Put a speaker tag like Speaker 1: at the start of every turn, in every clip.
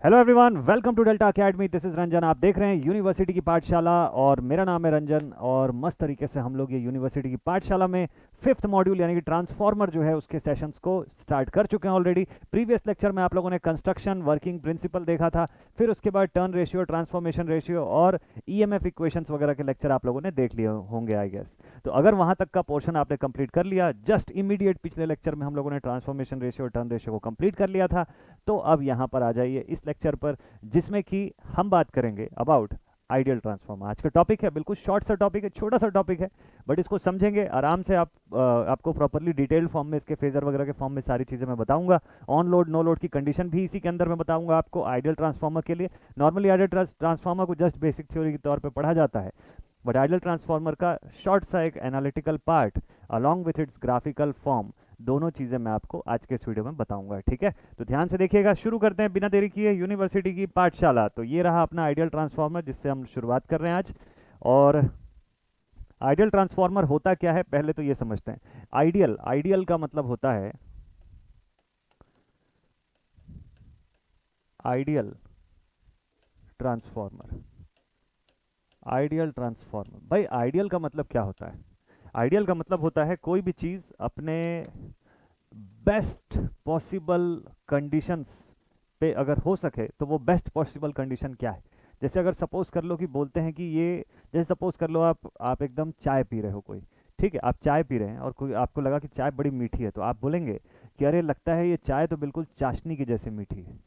Speaker 1: Hello everyone, welcome to Delta academy. This is Ranjan. आप देख रहे हैं यूनिवर्सिटी की पाठशाला और मेरा नाम है रंजन। और मस्त तरीके से हम लोग ये यूनिवर्सिटी की पाठशाला में फिफ्थ मॉड्यूल यानी कि ट्रांसफॉर्मर जो है उसके सेशंस को स्टार्ट कर चुके हैं ऑलरेडी। प्रीवियस लेक्चर में आप लोगों ने कंस्ट्रक्शन वर्किंग प्रिंसिपल देखा था, फिर उसके बाद टर्न रेशियो, ट्रांसफॉर्मेशन रेशियो और ईएमएफ इक्वेशंस वगैरह के लेक्चर आप लोगों ने देख लिए होंगे आई गेस। तो अगर वहाँ तक का पोर्शन आपने कंप्लीट कर लिया, जस्ट इमीडिएट पिछले लेक्चर में हम लोगों ने ट्रांसफॉर्मेशन रेशियो और टर्न रेशियो को कंप्लीट कर लिया था। तो अब यहाँ पर आ जाइए इस लेक्चर पर, जिसमें कि हम बात करेंगे अबाउट आइडियल ट्रांसफॉर्मर। आज का टॉपिक है बिल्कुल शॉर्ट सा टॉपिक है, छोटा सा टॉपिक है, बट इसको समझेंगे आराम से। आपको प्रॉपरली डिटेल्ड फॉर्म में इसके फेजर वगैरह के फॉर्म में सारी चीज़ें मैं बताऊंगा। ऑन लोड नो लोड की कंडीशन भी इसी के अंदर मैं बताऊंगा आपको आइडियल ट्रांसफॉर्मर के लिए। नॉर्मली आइडियल ट्रांसफॉर्मर को जस्ट बेसिक थ्योरी के तौर पर पढ़ा जाता है, बट आइडियल ट्रांसफॉर्मर का शॉर्ट सा एक analytical part along with its graphical form, दोनों चीज़ें मैं आपको आज के इस वीडियो में बताऊंगा। ठीक है, तो ध्यान से देखिएगा। शुरू करते हैं बिना देरी किए यूनिवर्सिटी की पाठशाला। तो ये रहा अपना आइडियल ट्रांसफॉर्मर जिससे हम शुरुआत कर रहे हैं आज। और आइडियल ट्रांसफॉर्मर होता क्या है पहले तो ये समझते हैं। आइडियल आइडियल का मतलब होता है आइडियल ट्रांसफॉर्मर। आइडियल ट्रांसफॉर्मर भाई, आइडियल का मतलब क्या होता है? आइडियल का मतलब होता है कोई भी चीज़ अपने बेस्ट पॉसिबल कंडीशंस पे अगर हो सके तो वो बेस्ट पॉसिबल कंडीशन क्या है। जैसे अगर सपोज कर लो कि बोलते हैं कि ये, जैसे सपोज कर लो आप एकदम चाय पी रहे हो कोई, ठीक है, आप चाय पी रहे हैं और कोई आपको लगा कि चाय बड़ी मीठी है, तो आप बोलेंगे कि अरे लगता है ये चाय तो बिल्कुल चाशनी की जैसी मीठी है।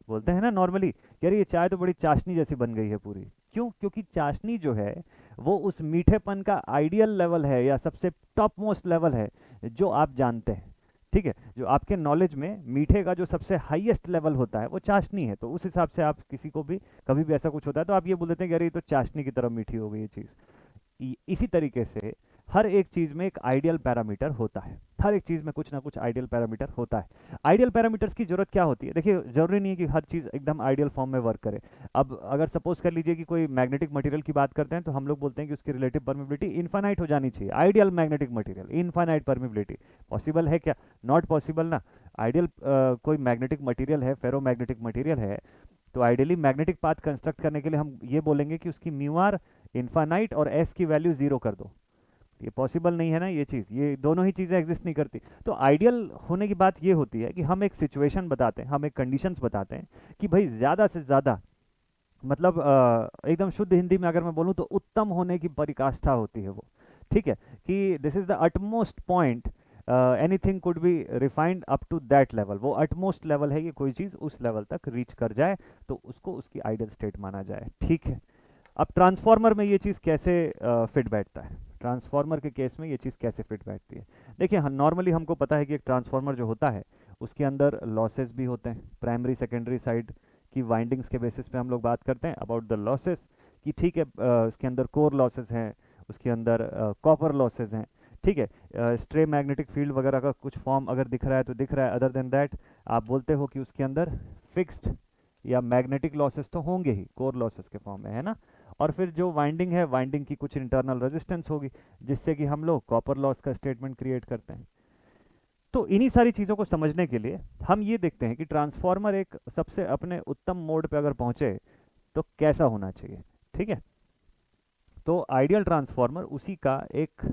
Speaker 1: बोलते हैं ना नॉर्मली कि अरे ये चाय तो बड़ी चाशनी जैसी बन गई है पूरी। क्यों? क्योंकि चाशनी जो है वो उस मीठेपन का आइडियल लेवल है या सबसे टॉप मोस्ट लेवल है जो आप जानते हैं। ठीक है, जो आपके नॉलेज में मीठे का जो सबसे हाईएस्ट लेवल होता है वो चाशनी है। तो उस हिसाब से आप किसी को भी कभी भी ऐसा कुछ होता है तो आप ये बोल देते हैं कि अरे ये तो चाशनी की तरह मीठी हो गई ये चीज़। इसी तरीके से हर एक चीज़ में एक आइडियल पैरामीटर होता है। हर एक चीज़ में कुछ ना कुछ आइडियल पैरामीटर होता है। आइडियल पैरामीटर्स की जरूरत क्या होती है? देखिए, जरूरी नहीं है कि हर चीज़ एकदम आइडियल फॉर्म में वर्क करे। अब अगर सपोज कर लीजिए कि कोई मैग्नेटिक मटेरियल की बात करते हैं तो हम लोग बोलते हैं कि उसकी रिलेटिव परमिबिलिटी इनफाइनाइट हो जानी चाहिए। Ideal magnetic material infinite permeability possible है क्या? नॉट पॉसिबल ना। आइडियल कोई मैग्नेटिक मटेरियल है, फेरो मैग्नेटिक मटेरियल है, तो आइडियली मैग्नेटिक पाथ कंस्ट्रक्ट करने के लिए हम ये बोलेंगे कि उसकी म्यू आर इनफाइनाइट और एस की वैल्यू जीरो कर दो। ये पॉसिबल नहीं है ना, ये चीज़, ये दोनों ही चीज़ें एग्जिस्ट नहीं करती। तो आइडियल होने की बात ये होती है कि हम एक सिचुएशन बताते हैं, हम एक कंडीशंस बताते हैं कि भाई ज़्यादा से ज़्यादा, मतलब एकदम शुद्ध हिंदी में अगर मैं बोलूँ तो उत्तम होने की परिकाष्ठा होती है वो। ठीक है, कि this is the utmost point, anything could be refined up to that level. वो अटमोस्ट लेवल है कि कोई चीज़ उस लेवल तक रीच कर जाए तो उसको उसकी आइडियल स्टेट माना जाए। ठीक है, अब ट्रांसफॉर्मर में ये चीज़ कैसे फिट बैठता है? ट्रांसफॉर्मर के केस में ये चीज़ कैसे फिट बैठती है? देखिए, नॉर्मली हमको पता है कि एक ट्रांसफॉर्मर जो होता है उसके अंदर लॉसेस भी होते हैं। प्राइमरी सेकेंडरी साइड की वाइंडिंग्स के बेसिस पे हम लोग बात करते हैं अबाउट द लॉसेस कि ठीक है, उसके अंदर कोर लॉसेस हैं, उसके अंदर कॉपर लॉसेस हैं। ठीक है, स्ट्रे मैग्नेटिक फील्ड वगैरह का कुछ फॉर्म अगर दिख रहा है तो दिख रहा है। अदर देन दैट आप बोलते हो कि उसके अंदर फिक्स्ड या मैग्नेटिक लॉसेस तो होंगे ही, कोर लॉसेस के फॉर्म में, है ना। और फिर जो वाइंडिंग है, वाइंडिंग की कुछ इंटरनल रेजिस्टेंस होगी जिससे कि हम लोग कॉपर लॉस का स्टेटमेंट क्रिएट करते हैं। तो इन्हीं सारी चीज़ों को समझने के लिए हम ये देखते हैं कि ट्रांसफॉर्मर एक सबसे अपने उत्तम मोड पे अगर पहुंचे तो कैसा होना चाहिए। ठीक है, तो आइडियल ट्रांसफॉर्मर उसी का एक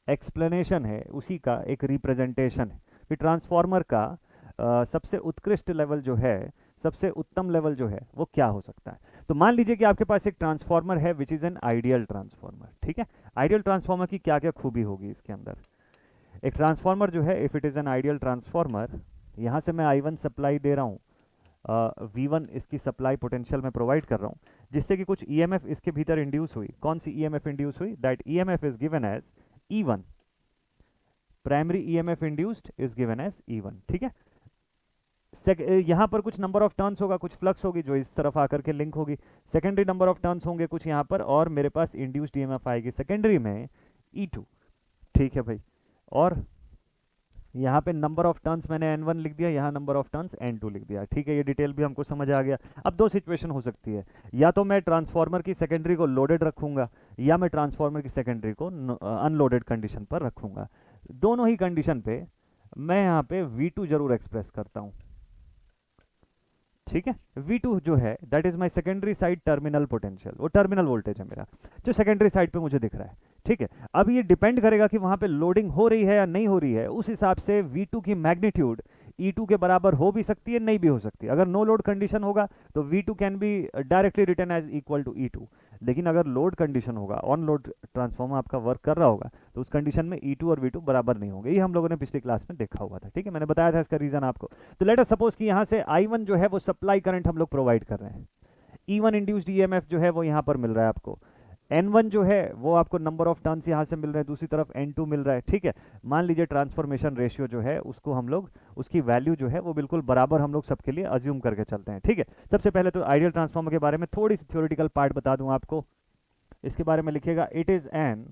Speaker 1: एक्सप्लेनेशन है, उसी का एक रिप्रेजेंटेशन है कि ट्रांसफॉर्मर का सबसे उत्कृष्ट लेवल जो है, सबसे उत्तम लेवल जो है वो क्या हो सकता है। तो मान लीजिए कि आपके पास एक ट्रांसफॉर्मर है which is an ideal transformer. ठीक है, आइडियल ट्रांसफॉर्मर की क्या क्या खूबी होगी इसके अंदर? एक ट्रांसफॉर्मर जो है, if it is an ideal transformer, यहाँ से मैं I1 सप्लाई दे रहा हूँ, V1 इसकी सप्लाई पोटेंशियल में प्रोवाइड कर रहा हूँ, जिससे कि कुछ EMF इसके भीतर इंड्यूस हुई। कौन सी EMF इंड्यूस हुई? That EMF is given as E1। Primary EMF induced is given as E1। ठीक है, यहाँ पर कुछ नंबर ऑफ टर्न्स होगा, कुछ फ्लक्स होगी जो इस तरफ आकर के लिंक होगी। सेकेंडरी नंबर ऑफ टर्न्स होंगे कुछ यहाँ पर, और मेरे पास इंड्यूस्ड ईएमएफ आएगी सेकेंडरी में E2। ठीक है भाई, और यहाँ पे नंबर ऑफ टर्न्स मैंने N1 लिख दिया, यहाँ नंबर ऑफ टर्न्स N2 लिख दिया। ठीक है, ये डिटेल भी हमको समझ आ गया। अब दो सिचुएशन हो सकती है, या तो मैं ट्रांसफॉर्मर की सेकेंडरी को लोडेड रखूंगा या मैं ट्रांसफॉर्मर की सेकेंडरी को अनलोडेड कंडीशन पर रखूंगा। दोनों ही कंडीशन पे मैं यहाँ पे V2 जरूर एक्सप्रेस करता हूँ। ठीक है। V2 जो है that is my secondary side terminal potential, वो टर्मिनल वोल्टेज है मेरा जो सेकेंडरी साइड पे मुझे दिख रहा है। ठीक है, अब ये डिपेंड करेगा कि वहां पे लोडिंग हो रही है या नहीं हो रही है, उस हिसाब से V2 की मैग्नीट्यूड E2 के बराबर हो भी सकती है, नहीं भी हो सकती है। अगर नो लोड कंडीशन होगा तो V2 can be directly written as equal to E2, लेकिन अगर लोड कंडीशन होगा, ऑन लोड ट्रांसफॉर्मर आपका वर्क कर रहा होगा, तो उस कंडीशन में E2 और V2 बराबर नहीं होंगे। ये हम लोगों ने पिछली क्लास में देखा हुआ था। ठीक है, मैंने बताया था इसका रीजन आपको। तो लेट अस सपोज कि यहाँ से I1 जो है वो सप्लाई करंट हम लोग प्रोवाइड कर रहे हैं, E1 इंड्यूस्ड EMF जो है वो यहाँ पर मिल रहा है आपको, N1 जो है वो आपको नंबर ऑफ टर्न्स यहाँ से मिल रहे हैं, दूसरी तरफ N2 मिल रहा है। ठीक है, मान लीजिए ट्रांसफॉर्मेशन रेशियो जो है उसको हम लोग, उसकी वैल्यू जो है वो बिल्कुल बराबर हम लोग सबके लिए अज्यूम करके चलते हैं। ठीक है, सबसे पहले तो आइडियल ट्रांसफॉर्मर के बारे में थोड़ी सी थ्योरेटिकल पार्ट बता दूं आपको। इसके बारे में लिखिएगा, it is an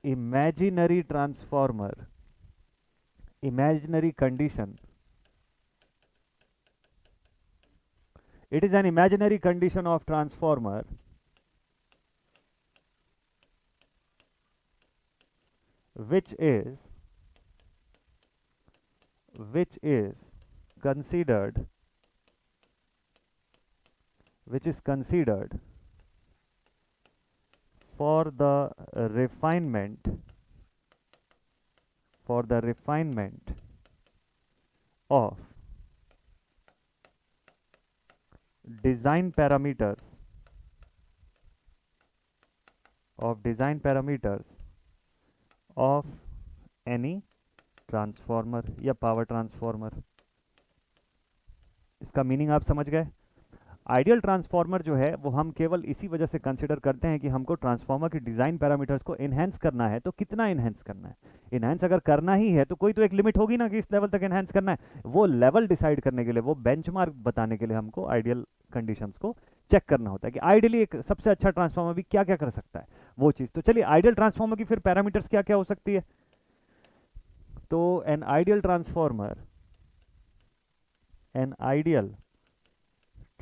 Speaker 1: imaginary transformer, imaginary condition, it is an imaginary condition of transformer which is considered for the refinement of design parameters of any transformer या पावर ट्रांसफॉर्मर। इसका मीनिंग आप समझ गए। आइडियल ट्रांसफॉर्मर जो है वो हम केवल इसी वजह से कंसिडर करते हैं कि हमको ट्रांसफॉर्मर की डिज़ाइन पैरामीटर्स को इनहेंस करना है, तो कितना इनहेंस करना है। इनहेंस अगर करना ही है तो कोई तो एक लिमिट होगी ना कि इस लेवल तक इनहेंस करना है। वो लेवल डिसाइड करने के लिए, वो बेंचमार्क बताने के लिए हमको आइडियल कंडीशंस को चेक करना होता है कि आइडियली एक सबसे अच्छा ट्रांसफॉर्मर भी क्या क्या कर सकता है, वो चीज़। तो चलिए, आइडियल ट्रांसफॉर्मर की फिर पैरामीटर्स क्या क्या हो सकती है। तो N ideal transformer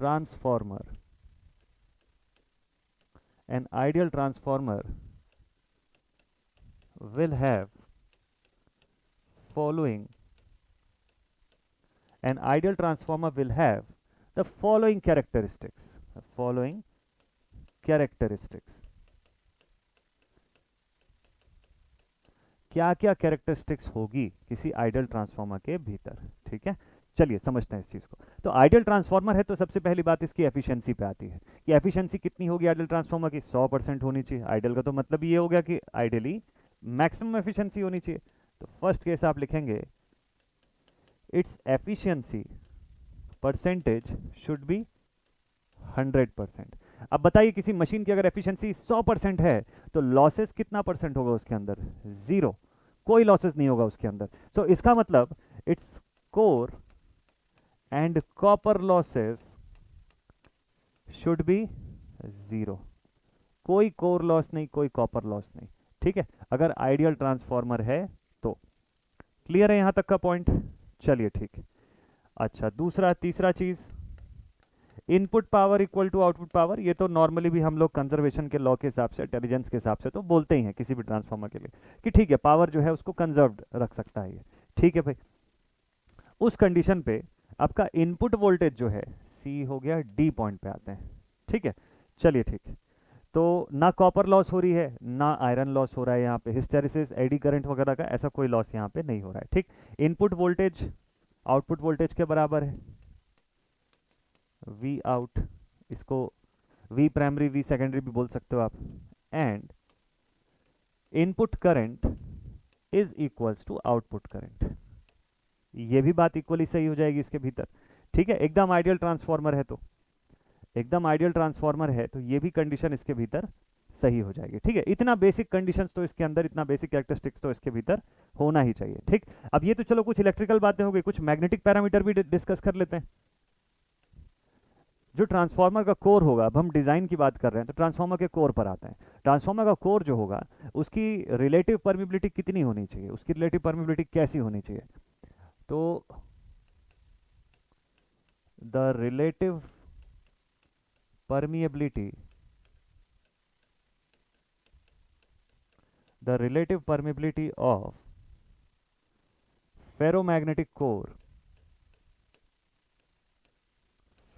Speaker 1: transformer an ideal transformer will have following an ideal transformer will have the following characteristics क्या क्या कैरेक्टरिस्टिक्स होगी किसी आइडियल ट्रांसफॉर्मर के भीतर। ठीक है, चलिए समझते हैं इस चीज़ को। तो आइडियल ट्रांसफॉर्मर है तो सबसे पहली बात इसकी एफिशिएंसी पे आती है कि एफिशिएंसी कितनी होगी आइडियल ट्रांसफॉर्मर की, 100% होनी चाहिए। आइडियल का तो मतलब ये हो गया कि आइडियली मैक्सिमम एफिशिएंसी होनी चाहिए। तो फर्स्ट केस आप लिखेंगे, its efficiency percentage should be 100%। अब बताइए, किसी मशीन की अगर एफिशिएंसी 100% है तो लॉसेस कितना परसेंट होगा उसके अंदर, 0, कोई लॉसेस नहीं होगा उसके अंदर। तो इसका मतलब its core and copper losses should be 0, कोई कोर लॉस नहीं, कोई कॉपर लॉस नहीं। ठीक है, अगर आइडियल ट्रांसफॉर्मर है तो। क्लियर है यहां तक का पॉइंट। चलिए ठीक है। अच्छा, दूसरा तीसरा चीज, input power equal to output power. ये तो नॉर्मली भी हम लोग कंजर्वेशन के लॉ के हिसाब से, इंटेलिजेंस के हिसाब से तो बोलते ही हैं किसी भी ट्रांसफार्मर के लिए कि ठीक है, पावर जो है उसको कंजर्व्ड रख सकता है ये। ठीक है भाई, उस कंडीशन पे आपका इनपुट वोल्टेज जो है, सी हो गया, डी पॉइंट पे आते हैं। ठीक है, चलिए ठीक है। तो ना कॉपर लॉस हो रही है, ना आयरन लॉस हो रहा है यहाँ पे, हिस्टेरिसिस, एडी करंट वगैरह का ऐसा कोई लॉस यहाँ पे नहीं हो रहा है। ठीक, इनपुट वोल्टेज आउटपुट वोल्टेज के बराबर है, वी आउट, इसको वी प्राइमरी वी सेकेंडरी भी बोल सकते हो आप, and input current is equals to output current. ये भी बात इक्वली सही हो जाएगी इसके भीतर। ठीक है, एकदम आइडियल ट्रांसफॉर्मर है तो, एकदम आइडियल ट्रांसफॉर्मर है तो ये भी कंडीशन इसके भीतर सही हो जाएगी। ठीक है, इतना बेसिक कंडीशंस तो इसके अंदर, इतना बेसिक कैरेक्टरिस्टिक्स तो इसके भीतर होना ही चाहिए। ठीक, अब ये तो चलो कुछ इलेक्ट्रिकल बातें हो गई, कुछ मैग्नेटिक पैरामीटर भी डिस्कस कर लेते हैं। जो ट्रांसफार्मर का कोर होगा, अब हम डिजाइन की बात कर रहे हैं तो ट्रांसफार्मर के कोर पर आते हैं। ट्रांसफार्मर का कोर जो होगा उसकी रिलेटिव परमिबिलिटी कितनी होनी चाहिए, उसकी रिलेटिव परमिबिलिटी कैसी होनी चाहिए। तो the relative permeability of ferromagnetic core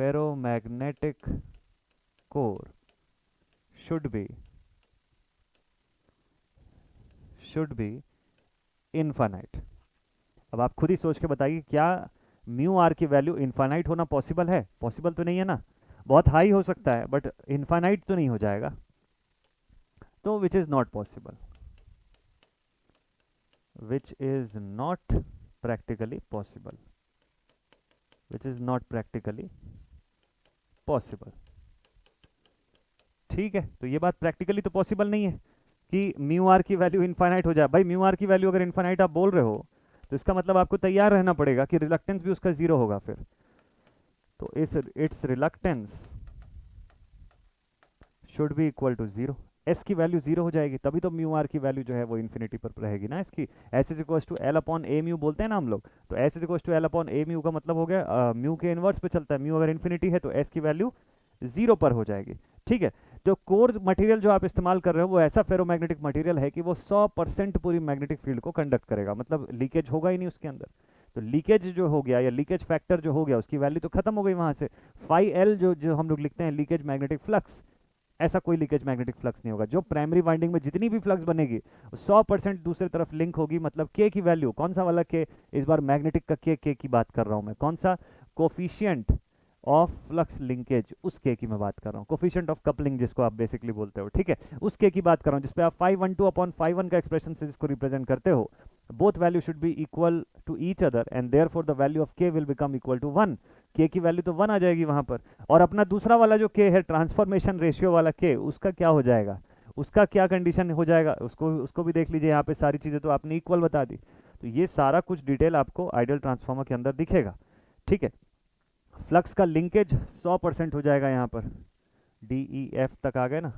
Speaker 1: ferromagnetic core should be infinite. अब आप खुद ही सोच के बताइए, क्या म्यू आर की वैल्यू इनफाइनाइट होना पॉसिबल है? पॉसिबल तो नहीं है ना, बहुत हाई हो सकता है बट इनफाइनाइट तो नहीं हो जाएगा, तो which is not possible, which is not practically possible, which is not practically possible. ठीक है, तो ये बात प्रैक्टिकली तो पॉसिबल नहीं है कि म्यू आर की वैल्यू इनफाइनाइट हो जाए। भाई म्यू आर की वैल्यू अगर इनफाइनाइट आप बोल रहे हो तो इसका मतलब आपको तैयार रहना पड़ेगा कि रिलक्टेंस भी उसका जीरो होगा फिर। तो its reluctance should be equal to zero. S की वैल्यू जीरो हो जाएगी, तभी तो म्यू आर की वैल्यू जो है वो इन्फिनिटी पर रहेगी ना इसकी। S is equal to L upon A mu बोलते हैं ना हम लोग, तो S is equal to L upon A mu का मतलब हो गया म्यू के इनवर्स पे चलता है। म्यू अगर इन्फिनिटी है तो एस की वैल्यू जीरो पर हो जाएगी। ठीक है, जो कोर मटेरियल जो आप इस्तेमाल कर रहे हो वो ऐसा फेरोमैग्नेटिक मटेरियल है कि वो 100% पूरी मैग्नेटिक फील्ड को कंडक्ट करेगा, मतलब लीकेज होगा ही नहीं उसके अंदर। तो लीकेज जो हो गया या लीकेज फैक्टर जो हो गया उसकी वैल्यू तो खत्म हो गई वहां से। फाई एल जो जो हम लोग लिखते हैं लीकेज मैग्नेटिक फ्लक्स, ऐसा कोई लीकेज मैग्नेटिक फ्लक्स नहीं होगा। जो प्राइमरी वाइंडिंग में जितनी भी फ्लक्स बनेगी 100% दूसरी तरफ लिंक होगी। मतलब के की वैल्यू कौन सा वाला के, इस बार मैग्नेटिक का के की बात कर रहा हूं मैं, कौन सा कोफिशियंट ऑफ फ्लक्स लिंकेज, उस के की मैं बात कर रहा हूँ, कोफिशिएंट ऑफ कपलिंग जिसको आप बेसिकली बोलते हो। ठीक है, उस के की बात कर रहा हूँ जिसपे आप 512 अपॉन 5 का एक्सप्रेशन से जिसको रिप्रेजेंट करते हो। Both value should be equal to each other and therefore the value of K will become equal to 1। K की वैल्यू तो 1 आ जाएगी वहां पर। और अपना दूसरा वाला जो के है ट्रांसफॉर्मेशन रेशियो वाला के, उसका क्या हो जाएगा, उसका क्या कंडीशन हो जाएगा, उसको भी देख लीजिए। यहाँ पे सारी चीजें तो आपने इक्वल बता दी, तो ये सारा कुछ डिटेल आपको आइडियल ट्रांसफार्मर के अंदर दिखेगा। ठीक है, फ्लक्स का लिंकेज 100% हो जाएगा यहाँ पर, डी ई एफ तक आ गए ना।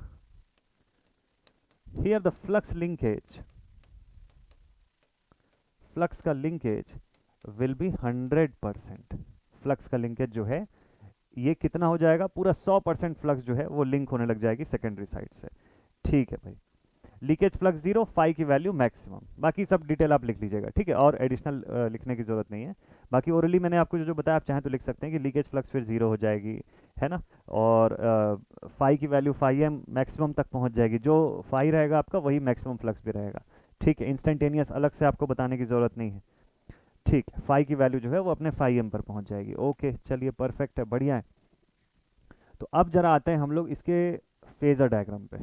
Speaker 1: हियर द फ्लक्स का लिंकेज विल बी 100%। फ्लक्स का लिंकेज जो है ये कितना हो जाएगा, पूरा 100% फ्लक्स जो है वो लिंक होने लग जाएगी सेकेंडरी साइड से। ठीक है भाई, लीकेज फ्लक्स जीरो, फाई की वैल्यू मैक्सिमम, बाकी सब डिटेल आप लिख लीजिएगा। ठीक है, और एडिशनल लिखने की जरूरत नहीं है। बाकी ओरली मैंने आपको जो जो बताया, आप चाहें तो लिख सकते हैं कि लीकेज फ्लक्स फिर जीरो हो जाएगी, है ना। और फाई की वैल्यू फाई एम मैक्सिमम तक पहुंच जाएगी, जो फाई रहेगा आपका वही मैक्सिमम फ्लक्स भी रहेगा। ठीक है, इंस्टेंटेनियस अलग से आपको बताने की जरूरत नहीं है। ठीक है, फाई की वैल्यू जो है वो अपने फाई एम पर पहुंच जाएगी। ओके, चलिए परफेक्ट है, बढ़िया है। तो अब जरा आते हैं हम लोग इसके फेजर डायग्राम पे,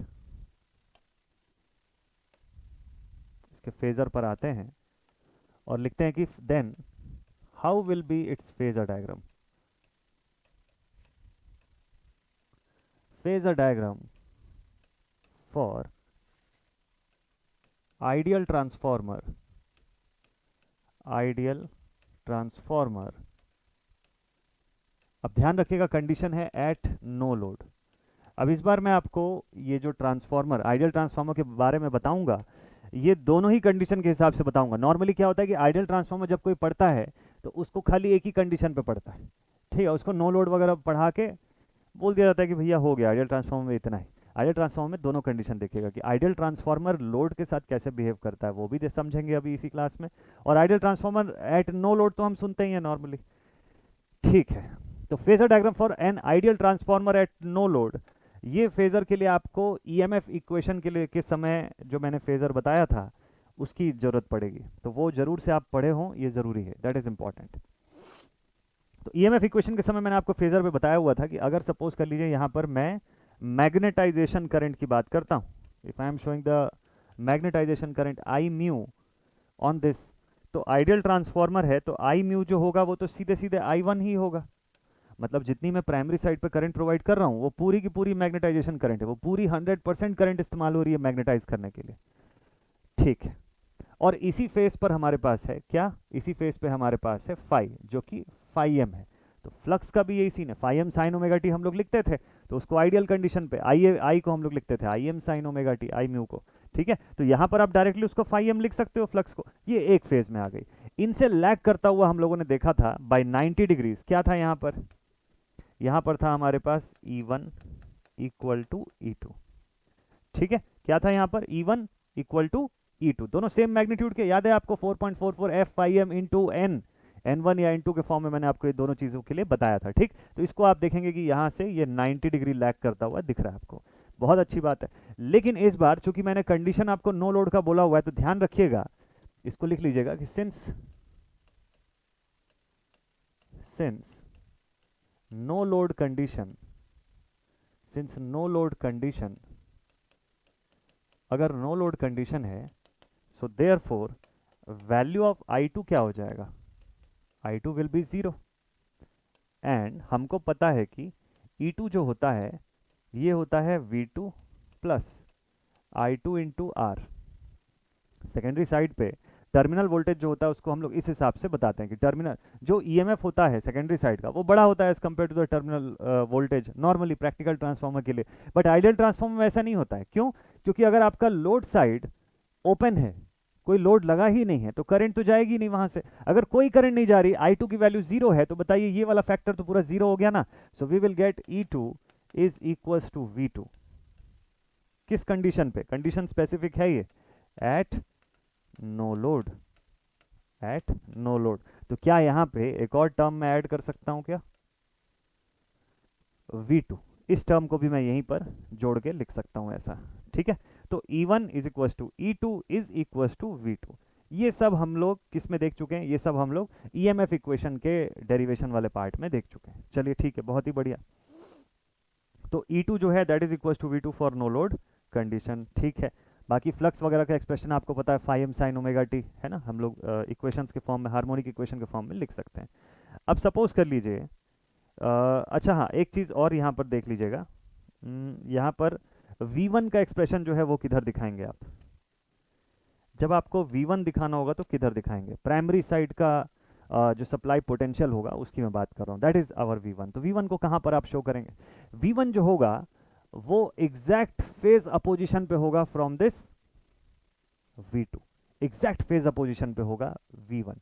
Speaker 1: इसके फेजर पर आते हैं और लिखते हैं कि then how will be its phasor diagram. Phasor diagram for ideal transformer, अब ध्यान रखिएगा कंडीशन है एट नो लोड। अब इस बार मैं आपको ये जो ट्रांसफॉर्मर, आइडियल ट्रांसफॉर्मर के बारे में बताऊंगा, ये दोनों ही कंडीशन के हिसाब से बताऊंगा। नॉर्मली क्या होता है कि आइडियल ट्रांसफॉर्मर जब कोई पढ़ता है तो उसको खाली एक ही कंडीशन पे पढ़ता है। ठीक है, उसको नो लोड वगैरह पढ़ा के बोल दिया जाता है कि भैया हो गया आइडियल ट्रांसफॉर्मर में इतना ही। आइडियल ट्रांसफॉर्मर में दोनों कंडीशन देखिएगा कि आइडियल ट्रांसफॉर्मर लोड के साथ कैसे बिहेव करता है, वो भी समझेंगे अभी इसी क्लास में। और ideal transformer at no load तो हम सुनते ही हैं नॉर्मली। ठीक है, तो phasor diagram for an ideal transformer at no load, ये फेजर के लिए आपको ईएमएफ इक्वेशन के लिए के समय जो मैंने फेजर बताया था उसकी जरूरत पड़ेगी, तो वो जरूर से आप पढ़े हों, ये जरूरी है, दैट इज इंपॉर्टेंट। तो ईएमएफ इक्वेशन के समय मैंने आपको फेजर पे बताया हुआ था कि अगर सपोज कर लीजिए यहाँ पर मैं मैग्नेटाइजेशन करंट की बात करता हूँ, if I am showing the magnetization current I mu on this, तो आइडियल ट्रांसफॉर्मर है तो आई म्यू जो होगा वो तो सीधे सीधे आई वन ही होगा। मतलब जितनी मैं प्राइमरी साइड पे करंट प्रोवाइड कर रहा हूँ वो पूरी की पूरी मैग्नेटाइजेशन करंट है, वो पूरी 100% करंट इस्तेमाल हो रही है मैग्नेटाइज करने के लिए। ठीक है, और इसी फेस पर हमारे पास है क्या, इसी फेस पे हमारे पास है फाई, जो कि फाई एम है। तो फ्लक्स का भी यही सीन है, phi M sine omega T हम लोग लिखते थे, तो उसको आइडियल कंडीशन पे आई को हम लोग लिखते थे I am sine omega T, I mu को। ठीक है, तो यहां पर आप डायरेक्टली उसको फाई एम लिख सकते हो फ्लक्स को। ये एक फेज में आ गई। इनसे लैग करता हुआ हम लोगों ने देखा था बाय 90 डिग्रीज, क्या था यहां पर था हमारे पास E1 इक्वल टू E2। ठीक है, क्या था यहां पर E1 इक्वल टू E2, दोनों सेम मैग्नीट्यूड के, याद है आपको 4.44 F phi M into N N1 या N2 के फॉर्म में मैंने आपको ये दोनों चीज़ों के लिए बताया था, ठीक। तो इसको आप देखेंगे कि यहाँ से ये 90 डिग्री लैग करता हुआ दिख रहा है आपको, बहुत अच्छी बात है। लेकिन इस बार चूंकि मैंने कंडीशन आपको नो लोड का बोला हुआ है, तो ध्यान रखिएगा, इसको लिख लीजिएगा कि since no load condition, since no load condition, अगर नो लोड कंडीशन है, so therefore value of I2 क्या हो जाएगा, I2 विल बी 0। एंड हमको पता है कि E2 जो होता है ये होता है V2 plus I2 into R. Secondary side पे टर्मिनल वोल्टेज जो होता है उसको हम लोग इस हिसाब से बताते हैं कि टर्मिनल जो ईएमएफ होता है सेकेंडरी साइड का वो बड़ा होता है as compare to the terminal voltage normally practical transformer के लिए। बट आइडियल ट्रांसफार्मर में ऐसा नहीं होता है। क्यों? क्योंकि अगर आपका लोड साइड ओपन है, कोई लोड लगा ही नहीं है, तो करंट तो जाएगी नहीं वहां से। अगर कोई करंट नहीं जा रही, I2 की वैल्यू 0 है, तो बताइए ये वाला फैक्टर तो पूरा 0 हो गया ना। So we will get E2 is equals to V2। किस कंडीशन पे? कंडीशन स्पेसिफिक है ये, at no load, at no load. तो क्या यहां पे एक और टर्म मैं ऐड कर सकता हूं क्या? V2, इस टर्म को भी मैं यहीं पर जोड़ के लिख सकता हूं ऐसा, ठीक है। तो E1 is equals to E2 is equals to V2। ये सब हम लोग किस में देख चुके हैं? ये सब हम लोग ईएमएफ इक्वेशन के डेरिवेशन वाले पार्ट में देख चुके हैं। चलिए ठीक है, बहुत ही बढ़िया। तो E2 जो है that is equals to V2 for no load condition, ठीक है। बाकी फ्लक्स वगैरह का एक्सप्रेशन आपको पता है, phi M sine omega T, है ना। हम लोग इक्वेशंस के फॉर्म में, हार्मोनिक इक्वेशन के फॉर्म में लिख सकते हैं। अब सपोज कर लीजिए, अच्छा हाँ, एक चीज़ और यहाँ पर देख लीजिएगा, यहाँ पर V1 का एक्सप्रेशन जो है वो किधर दिखाएंगे आप? जब आपको V1 दिखाना होगा तो किधर दिखाएंगे? प्राइमरी साइड का जो सप्लाई पोटेंशियल होगा उसकी मैं बात कर रहा हूँ, दैट इज आवर V1। तो V1 को कहाँ पर आप शो करेंगे? V1 जो होगा वो एग्जैक्ट फेज अपोजिशन पे होगा from this V2, exact phase opposition पे होगा V1।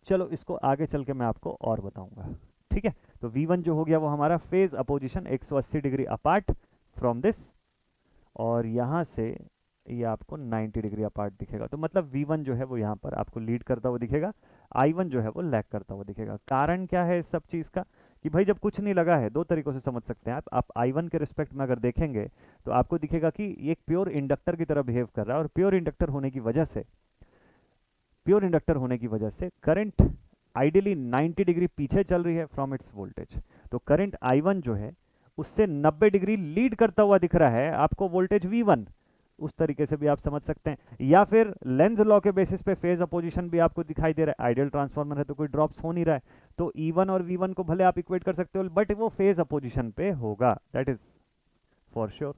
Speaker 1: चलो इसको आगे चल के मैं आपको और बताऊंगा, ठीक है। तो V1 जो हो गया वो हमारा phase opposition 180 degree apart from this, और यहाँ से ये आपको 90 डिग्री अपार्ट दिखेगा। तो मतलब V1 जो है वो यहाँ पर आपको लीड करता हुआ दिखेगा, I1 जो है वो लैग करता हुआ दिखेगा। कारण क्या है इस सब चीज़ का? कि भाई जब कुछ नहीं लगा है, दो तरीकों से समझ सकते हैं आप I1 के रिस्पेक्ट में अगर देखेंगे तो आपको दिखेगा कि ये एक प्योर इंडक्टर की तरह बिहेव कर रहा है, और प्योर इंडक्टर होने की वजह से, प्योर इंडक्टर होने की वजह से करंट आइडियली 90 डिग्री पीछे चल रही है फ्रॉम इट्स वोल्टेज। तो करंट I1 जो है उससे 90 डिग्री लीड करता हुआ दिख रहा है आपको वोल्टेज V1, उस तरीके से भी आप समझ सकते हैं। या फिर लेंज लॉ के बेसिस पे फेज अपोजिशन भी आपको दिखाई दे रहा है, आइडियल ट्रांसफार्मर है तो कोई ड्रॉप्स हो नहीं रहा है, तो E1 और V1 को भले आप इक्वेट कर सकते हो, बट वो फेज अपोजिशन पे होगा, दैट इज फॉर श्योर।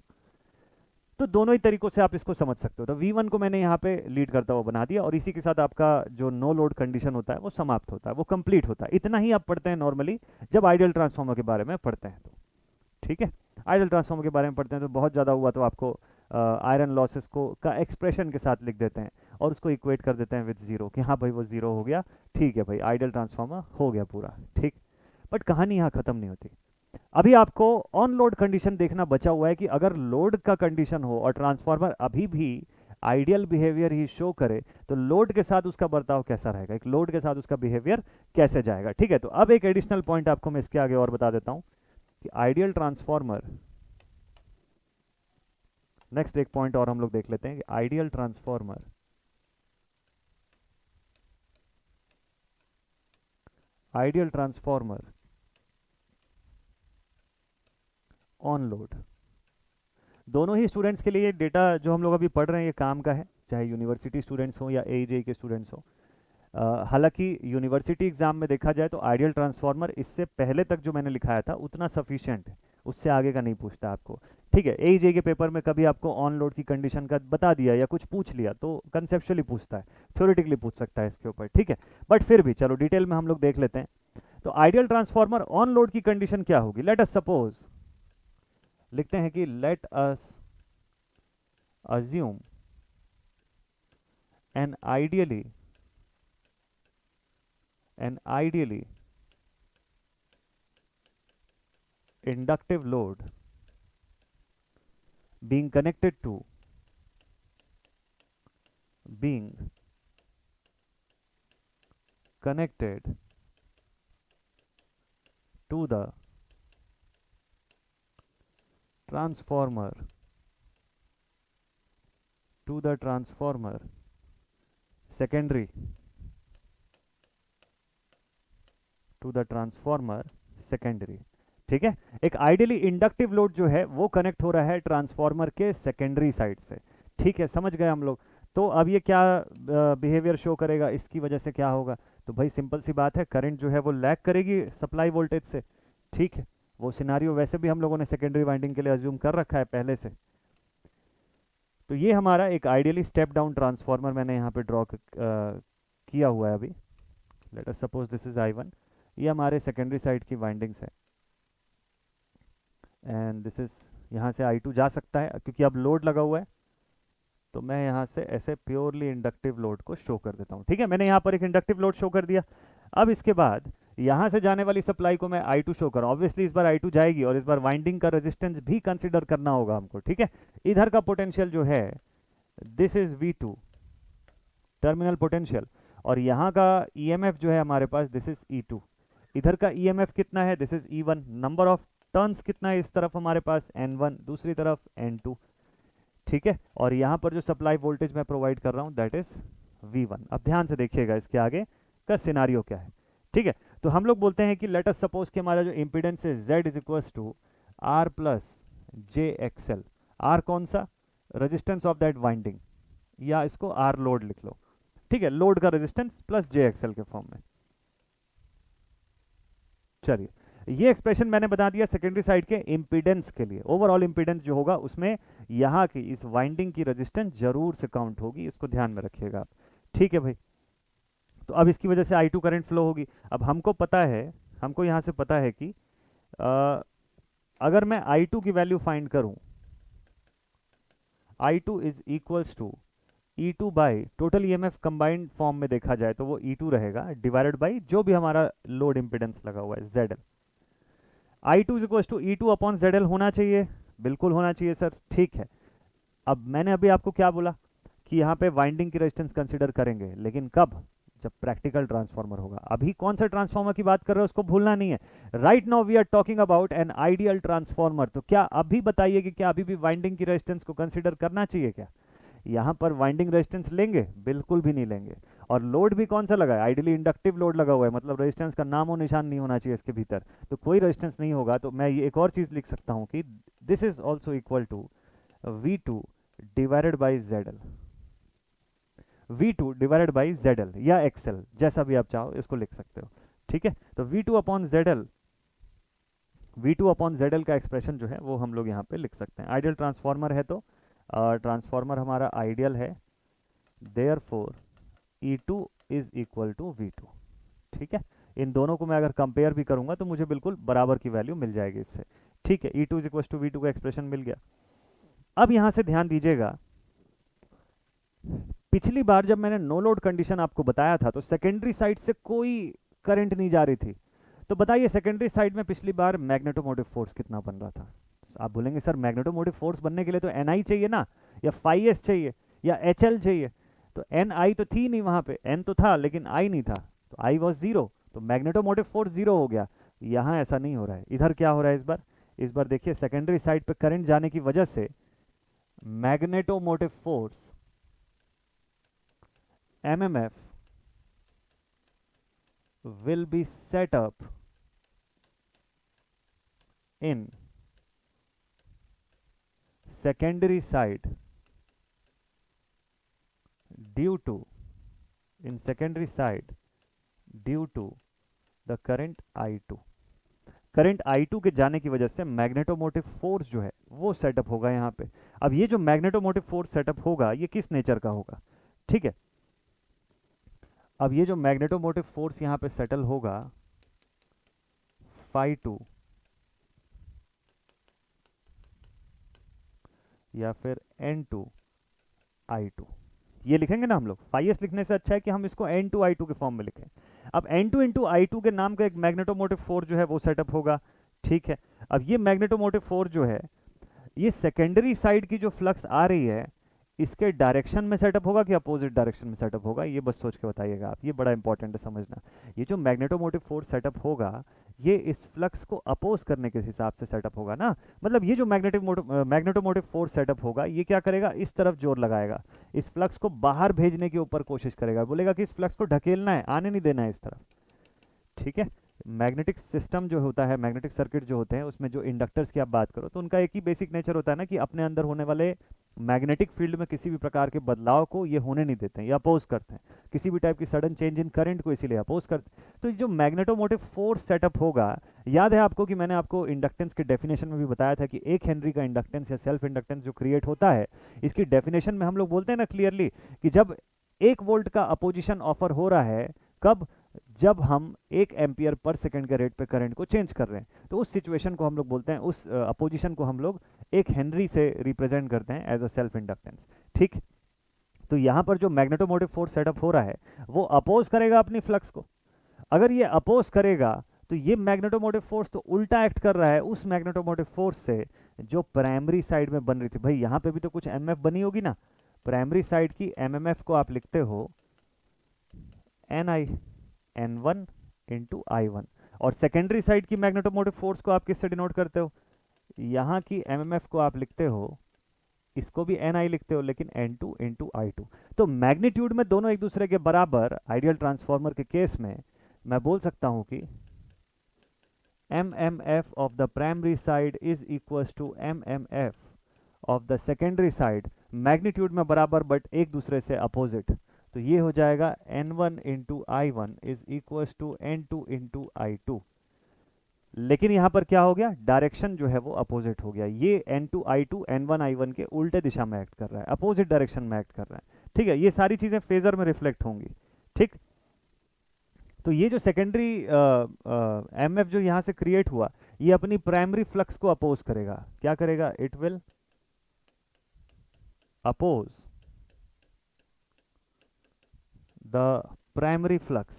Speaker 1: तो दोनों ही तरीकों से आप इसको समझ सकते हो। तो V1 को मैंने यहाँ पे लीड करता हुआ बना दिया, और इसी के साथ आपका जो नो लोड कंडीशन होता है वो समाप्त होता है, वो कंप्लीट होता है। इतना ही आप पढ़ते हैं नॉर्मली जब आइडियल ट्रांसफार्मर के बारे में पढ़ते हैं तो, ठीक है। आइडियल ट्रांसफार्मर के बारे में पढ़ते हैं तो बहुत ज़्यादा हुआ तो आपको आयरन लॉसेस को का एक्सप्रेशन के साथ लिख देते हैं और उसको इक्वेट कर देते हैं विद जीरो, कि हाँ भाई वो जीरो हो गया, ठीक है भाई आइडियल ट्रांसफार्मर हो गया पूरा, ठीक। बट कहानी यहाँ खत्म नहीं होती। अभी आपको ऑन लोड कंडीशन देखना बचा हुआ है कि अगर लोड का कंडीशन हो और ट्रांसफार्मर अभी भी आइडियल बिहेवियर ही शो करे, तो लोड के साथ उसका बर्ताव कैसा रहेगा, एक लोड के साथ उसका बिहेवियर कैसे जाएगा, ठीक है। तो अब एक एडिशनल पॉइंट आपको मैं इसके आगे और बता देता हूं कि आइडियल ट्रांसफार्मर, नेक्स्ट एक पॉइंट और हम लोग देख लेते हैं कि ideal transformer, ideal transformer on load, दोनों ही स्टूडेंट्स के लिए डेटा जो हम लोग अभी पढ़ रहे हैं ये काम का है, चाहे यूनिवर्सिटी स्टूडेंट्स हो या AEJ के स्टूडेंट्स हो। हालांकि यूनिवर्सिटी एग्जाम में देखा जाए तो आइडियल ट्रांसफार्मर इससे पहले तक जो मैंने लिखाया था उतना सफिशिएंट है, उससे आगे का नहीं पूछता आपको, ठीक है। AEJ के पेपर में कभी आपको ऑन लोड की कंडीशन का बता दिया या कुछ पूछ लिया तो कंसेप्चुअली पूछता है, थ्योरेटिकली पूछ सकता है इसके ऊपर, ठीक है। बट फिर भी चलो डिटेल में हम लोग देख लेते हैं। तो आइडियल ट्रांसफार्मर ऑन लोड की कंडीशन क्या होगी? लेट अस सपोज, लिखते हैं कि let us assume an ideally inductive load being connected to being connected to the transformer secondary to the transformer secondary। ठीक है, एक आइडियली इंडक्टिव लोड जो है वो कनेक्ट हो रहा है ट्रांसफॉर्मर के सेकेंडरी साइड से। ठीक है, समझ गए हम लोग। तो अब ये क्या बिहेवियर शो करेगा, इसकी वजह से क्या होगा? तो भाई सिंपल सी बात है, करंट जो है वो लैग करेगी सप्लाई वोल्टेज से। ठीक है, वो सिनारियो वैसे भी हम लोगों ने सेकेंडरी वाइंडिंग के लिए अज्यूम कर रखा है पहले से। तो ये हमारा एक आइडियली स्टेप डाउन ट्रांसफॉर्मर मैंने यहाँ पे ड्रॉ किया हुआ है अभी। Let us suppose this is I1। ये हमारे सेकेंडरी साइड की वाइंडिंग्स है एंड दिस इज, यहाँ से I2 जा सकता है क्योंकि अब लोड लगा हुआ है। तो मैं यहाँ से ऐसे प्योरली इंडक्टिव लोड को शो कर देता हूँ। ठीक है, मैंने यहाँ पर एक इंडक्टिव लोड शो कर दिया। अब इसके बाद यहाँ से जाने वाली सप्लाई को मैं I2 शो कर, ऑब्वियसली इस बार I2 जाएगी और इस बार वाइंडिंग का रेजिस्टेंस भी कंसिडर करना होगा हमको। ठीक है, इधर का पोटेंशियल जो है this is V2 terminal potential, और यहाँ का EMF जो है हमारे पास दिस इज E2। इधर का EMF कितना है, this is E1। Number of turns कितना है इस तरफ हमारे पास, N1, दूसरी तरफ N2। ठीक है, और यहाँ पर जो सप्लाई वोल्टेज मैं प्रोवाइड कर रहा हूँ दैट इज V1। अब ध्यान से देखिएगा इसके आगे का सिनारियो क्या है। ठीक है, तो हम लोग बोलते हैं कि लेट अस सपोज कि हमारा जो इम्पीडेंस है Z is equals to R plus JXL। R कौन सा, रेजिस्टेंस ऑफ दैट वाइंडिंग, या इसको R लोड लिख लो। ठीक है, लोड का रेजिस्टेंस प्लस JXL के फॉर्म में। चलिए, ये एक्सप्रेशन मैंने बता दिया सेकेंडरी साइड के इंपीडेंस के लिए। ओवरऑल इंपीडेंस जो होगा उसमें यहाँ की इस वाइंडिंग की रेजिस्टेंस जरूर से काउंट होगी, इसको ध्यान में रखिएगा आप। ठीक है भाई, तो अब इसकी वजह से I2 करंट फ्लो होगी। अब हमको पता है, हमको यहाँ से पता है कि अगर मैं I2 की वैल्यू फाइंड करूं, I2 is equals to E2 by total EMF combined form में देखा जाए तो वो E2 रहेगा डिवाइडेड बाई जो भी हमारा लोड इंपीडेंस लगा हुआ है ZL। I2 is equals to E2 upon ZL होना चाहिए, बिल्कुल होना चाहिए सर। ठीक है, अब मैंने अभी आपको क्या बोला कि यहाँ पे वाइंडिंग की रेजिस्टेंस कंसीडर करेंगे, लेकिन कब, जब प्रैक्टिकल ट्रांसफार्मर होगा। अभी कौन सा ट्रांसफार्मर की बात कर रहे हो उसको भूलना नहीं है। Right now we are talking about an ideal transformer. तो क्या अभी बताइए कि क्या अभी भी वाइंडिंग की रेजिस्टेंस को कंसीडर करना चाहिए क्या? यहाँ पर वाइंडिंग रेजिस्टेंस लेंगे? बिल्कुल भी नहीं लेंगे। और लोड भी कौन सा लगा है, आइडियली इंडक्टिव लोड लगा हुआ है, मतलब रेजिस्टेंस का नाम और निशान नहीं होना चाहिए इसके भीतर। तो कोई रेजिस्टेंस नहीं होगा, तो मैं ये एक और चीज लिख सकता हूँ कि this is also equal to V2 divided by ZL। V2 divided by ZL या XL, जैसा भी आप चाहो इसको लिख सकते हो। ठीक है, तो V2 upon ZL, V2 upon ZL का एक्सप्रेशन जो है वो हम लोग यहाँ पे लिख सकते हैं। आइडियल ट्रांसफार्मर है तो ट्रांसफार्मर हमारा आइडियल है, therefore E2 is equal to V2। ठीक है, इन दोनों को मैं अगर कंपेयर भी करूंगा तो मुझे बिल्कुल बराबर की वैल्यू मिल जाएगी इससे। ठीक है, E2 is equal to V2 का एक्सप्रेशन मिल गया। अब यहां से ध्यान दीजिएगा, पिछली बार जब मैंने नो लोड कंडीशन आपको बताया था तो सेकेंडरी साइड से कोई करंट नहीं जा रही थी। तो बताइए सेकेंडरी साइड में पिछली बार मैग्नेटोमोटिव फोर्स कितना बन रहा था? आप बोलेंगे सर मैग्नेटोमोटिव फोर्स बनने के लिए तो Ni चाहिए ना, या फाई S चाहिए, या HL चाहिए। तो Ni तो थी नहीं वहां पे, N तो था लेकिन I नहीं था, तो I वॉज जीरो, तो मैग्नेटोमोटिव फोर्स जीरो हो गया। यहाँ ऐसा नहीं हो रहा है, इधर क्या हो रहा है इस बार? इस बार देखिए सेकेंडरी साइड पे करंट जाने की वजह से magnetomotive force MMF will be set up in secondary side due to the current I2। Current I2 के जाने की वजह से मैग्नेटोमोटिव फोर्स जो है वो सेटअप होगा यहाँ पे। अब ये जो मैग्नेटोमोटिव फोर्स सेटअप होगा ये किस नेचर का होगा? ठीक है, अब ये जो मैग्नेटोमोटिव फोर्स यहाँ पे सेटल होगा फाई 2 या फिर N2 I2, ये लिखेंगे ना हम लोग। फाई S लिखने से अच्छा है कि हम इसको N2 I2 के फॉर्म में लिखें। अब N2 इंटू I2 के नाम का एक मैग्नेटोमोटिव फोर्स जो है वो सेटअप होगा। ठीक है, अब ये मैग्नेटोमोटिव फोर्स जो है ये सेकेंडरी साइड की जो फ्लक्स आ रही है इसके डायरेक्शन में सेटअप होगा कि अपोजिट डायरेक्शन में सेटअप होगा, ये बस सोच के बताइएगा आप, ये बड़ा इंपॉर्टेंट है समझना। ये जो मैग्नेटोमोटिव फोर्स सेटअप होगा ये इस फ्लक्स को अपोज करने के हिसाब से सेटअप होगा ना। मतलब ये जो मैग्नेटोमोटिव फोर्स सेटअप होगा, ये क्या करेगा, इस तरफ जोर लगाएगा, इस फ्लक्स को बाहर भेजने के ऊपर कोशिश करेगा, बोलेगा कि इस फ्लक्स को ढकेलना है, आने नहीं देना है इस तरफ। ठीक है। मैग्नेटिक सिस्टम जो होता है, मैग्नेटिक सर्किट जो होते हैं, उसमें जो इंडक्टर्स की आप बात करो तो उनका एक ही बेसिक नेचर होता है ना कि अपने अंदर होने वाले मैग्नेटिक फील्ड में किसी भी प्रकार के बदलाव को ये होने नहीं देते हैं, ये अपोज करते हैं, किसी भी टाइप की सडन चेंज इन करंट को इसीलिए अपोज करते हैं। तो ये जो मैग्नेटोमोटिव फोर्स सेटअप होगा, याद है आपको कि मैंने आपको इंडक्टेंस के डेफिनेशन में भी बताया था कि 1 हेनरी का इंडक्टेंस या सेल्फ इंडक्टेंस जो क्रिएट होता है, इसकी डेफिनेशन में हम लोग बोलते हैं ना क्लियरली कि जब 1 वोल्ट का अपोजिशन ऑफर हो रहा है, कब, जब हम 1 एम्पियर पर सेकेंड के रेट पे करंट को चेंज कर रहे हैं, तो उस सिचुएशन को हम लोग बोलते हैं, उस अपोजिशन को हम लोग 1 हेनरी से रिप्रेजेंट करते हैं एज अ सेल्फ इंडक्टेंस। ठीक। तो यहाँ पर जो मैग्नेटोमोटिव फोर्स सेटअप हो रहा है वो अपोज करेगा अपनी फ्लक्स को। अगर ये अपोज करेगा तो ये मैग्नेटोमोटिव फोर्स तो उल्टा एक्ट कर रहा है उस मैग्नेटोमोटिव फोर्स से जो प्राइमरी साइड में बन रही थी। भाई यहाँ पे भी तो कुछ एमएफ बनी होगी ना, प्राइमरी साइड की एमएमएफ को आप लिखते हो एन आई, N1 इंटू I1, और सेकेंडरी साइड की मैग्नेटोमोटिव फोर्स को आप किससे डिनोट करते हो, यहाँ की MMF को आप लिखते हो, इसको भी Ni लिखते हो, लेकिन N2 इंटू I2। तो मैग्नीट्यूड में दोनों एक दूसरे के बराबर, आइडियल ट्रांसफॉर्मर के केस में मैं बोल सकता हूँ कि MMF of the primary side is equal to MMF of the secondary side, magnitude में बराबर बट एक दूसरे से अपोजिट। तो ये हो जाएगा N1 into I1 is equal to N2 into I2। लेकिन यहाँ पर क्या हो गया, डायरेक्शन जो है वो अपोजिट हो गया, ये N2 I2 N1 I1 के उल्टे दिशा में एक्ट कर रहा है, अपोजिट डायरेक्शन में एक्ट कर रहा है। ठीक है, ये सारी चीजें फेजर में रिफ्लेक्ट होंगी। ठीक। तो ये जो सेकेंडरी MF जो यहाँ से क्रिएट हुआ, ये अपनी प्राइमरी फ्लक्स को अपोज करेगा। क्या करेगा, it will oppose the primary flux,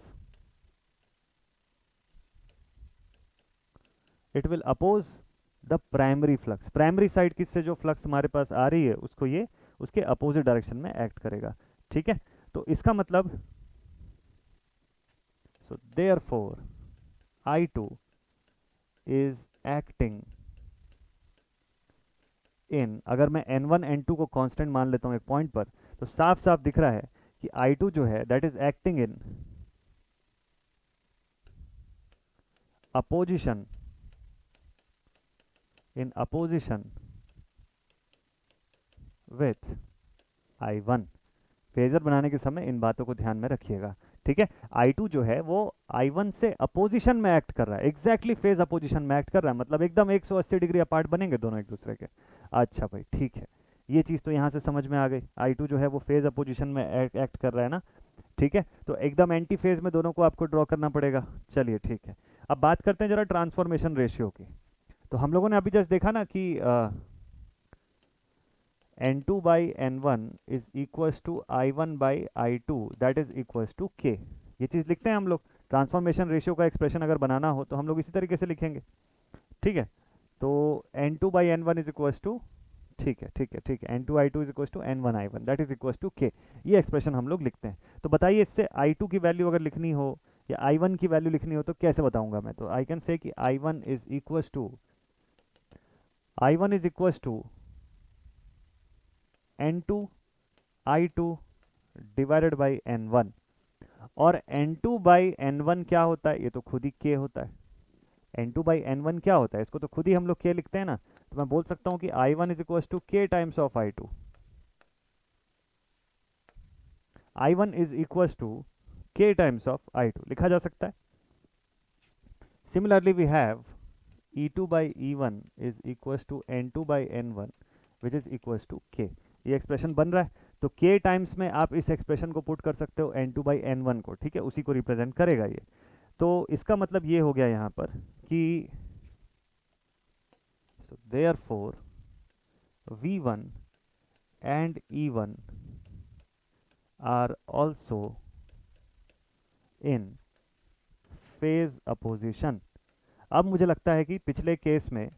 Speaker 1: it will oppose the primary flux। Primary side की से जो फ्लक्स हमारे पास आ रही है उसको ये उसके अपोजिट डायरेक्शन में एक्ट करेगा। ठीक है। तो इसका मतलब so therefore I2 is acting in, अगर मैं N1 N2 को कांस्टेंट मान लेता हूं एक पॉइंट पर, तो साफ साफ दिख रहा है कि I2 जो है that is acting in opposition, in opposition with I1। Phasor बनाने के समय इन बातों को ध्यान में रखिएगा। ठीक है। I2 जो है वो I1 से अपोजिशन में एक्ट कर रहा है, एग्जैक्टली फेज अपोजिशन में एक्ट कर रहा है, मतलब एकदम 180 डिग्री अपार्ट बनेंगे दोनों एक दूसरे के। अच्छा भाई ठीक है, ये चीज़ तो यहाँ से समझ में आ गई, I2 जो है वो फेज अपोजिशन में एक्ट कर रहा है ना। ठीक है। तो एकदम एंटी फेज में दोनों को आपको ड्रॉ करना पड़ेगा। चलिए ठीक है, अब बात करते हैं जरा ट्रांसफॉर्मेशन रेशियो की। तो हम लोगों ने अभी जस्ट देखा ना कि N2 by N1 is equals to I1 by I2 that is equals to K। ये चीज़ लिखते हैं हम लोग, ट्रांसफॉर्मेशन रेशियो का एक्सप्रेशन अगर बनाना हो तो हम लोग इसी तरीके से लिखेंगे। ठीक है। तो N2 by N1 is equals to, ठीक है ठीक है ठीक है, N2 I2 is equals to N1 I1 that is equals to K। ये एक्सप्रेशन हम लोग लिखते हैं। तो बताइए इससे I2 की वैल्यू अगर लिखनी हो या I1 की वैल्यू लिखनी हो तो कैसे बताऊंगा मैं, तो आई कैन से कि I1 is equals to N2 I2 divided by N1, और N2 बाई N1 क्या होता है, ये तो खुद ही K होता है। N2 बाई N1 क्या होता है, इसको तो खुद ही हम लोग K लिखते हैं ना। तो मैं बोल सकता हूँ कि I1 is equal to K times of I2। I1 is equal to K times of I2 लिखा जा सकता है। Similarly we have E2 by E1 is equal to N2 by N1 which is equal to K। ये expression बन रहा है, तो K times में आप इस एक्सप्रेशन को पुट कर सकते हो N2 बाई N1 को। ठीक है, उसी को रिप्रेजेंट करेगा ये। तो इसका मतलब ये हो गया यहाँ पर कि so therefore V1 and E1 are also in phase opposition। अब मुझे लगता है कि पिछले केस में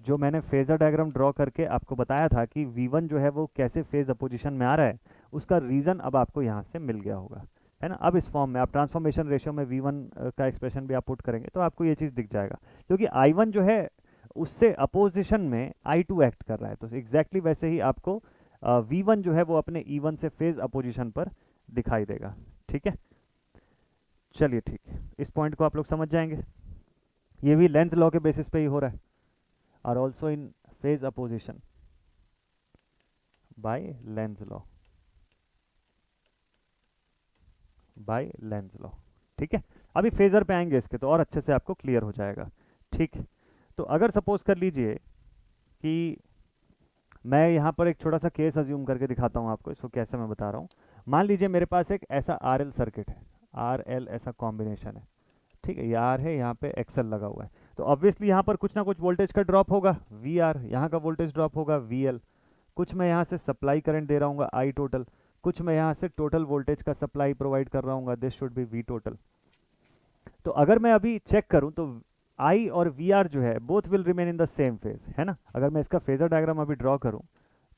Speaker 1: जो मैंने फेजर डायग्राम ड्रॉ करके आपको बताया था कि V1 जो है वो कैसे फेज अपोजिशन में आ रहा है, उसका रीज़न अब आपको यहाँ से मिल गया होगा। है ना। अब इस फॉर्म में आप ट्रांसफॉर्मेशन रेशियो में V1 का एक्सप्रेशन भी आप पुट करेंगे तो आपको ये चीज़ दिख जाएगा, क्योंकि I1 जो है उससे अपोजिशन में I2 एक्ट कर रहा है, तो एग्जैक्टली वैसे ही आपको V1 जो है वो अपने E1 से फेज अपोजिशन पर दिखाई देगा। ठीक है, चलिए ठीक है, इस पॉइंट को आप लोग समझ जाएंगे। ये भी लेंथ लॉ के बेसिस पे ही हो रहा है, और also in phase opposition by length law, by length law. ठीक है, अभी फेजर पे आएंगे इसके तो और अच्छे से आपको क्लियर हो जाएगा। ठीक, तो अगर सपोज कर लीजिए कि मैं यहाँ पर एक छोटा सा केस अज्यूम करके दिखाता हूँ आपको, इसको कैसे मैं बता रहा हूँ। मान लीजिए मेरे पास एक ऐसा RL सर्किट है, RL ऐसा कॉम्बिनेशन है, ठीक है, ये R है, यहाँ पे XL लगा हुआ है, तो ऑब्वियसली यहाँ पर कुछ ना कुछ वोल्टेज का ड्रॉप होगा VR, यहाँ का वोल्टेज ड्रॉप होगा VL, कुछ मैं यहाँ से सप्लाई करंट दे रहा हूँ I टोटल, कुछ मैं यहाँ से टोटल वोल्टेज का सप्लाई प्रोवाइड कर रहा हूँ, this should be V total. तो अगर मैं अभी चेक करूँ तो I और VR जो है both will remain in the same phase, है ना। अगर मैं इसका फेजर डायग्राम अभी ड्रॉ करूँ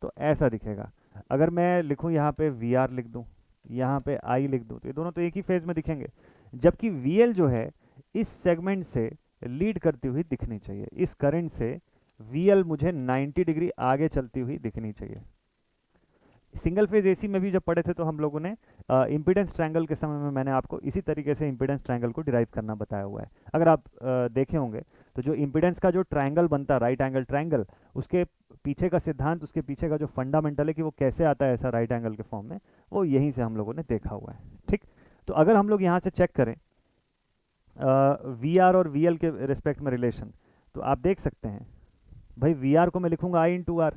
Speaker 1: तो ऐसा दिखेगा। अगर मैं लिखूँ यहाँ पे VR लिख दूँ, यहाँ पे I लिख दूँ, तो ये दोनों तो एक ही फेज में दिखेंगे, जबकि VL जो है इस सेगमेंट से लीड करती हुई दिखनी चाहिए, इस करंट से VL मुझे 90 डिग्री आगे चलती हुई दिखनी चाहिए। सिंगल फेज एसी में भी जब पढ़े थे तो हम लोगों ने इम्पीडेंस ट्रायंगल के समय में मैंने आपको इसी तरीके से इम्पीडेंस ट्रायंगल को डिराइव करना बताया हुआ है। अगर आप देखे होंगे तो जो इम्पीडेंस का जो ट्रायंगल बनता है, राइट एंगल ट्रायंगल, उसके पीछे का सिद्धांत, उसके पीछे का जो फंडामेंटल है कि वो कैसे आता है ऐसा राइट एंगल के फॉर्म में, वो यहीं से हम लोगों ने देखा हुआ है। ठीक, तो अगर हम लोग यहाँ से चेक करें VR और VL के रिस्पेक्ट में रिलेशन, तो आप देख सकते हैं भाई VR को मैं लिखूंगा I इंटू आर,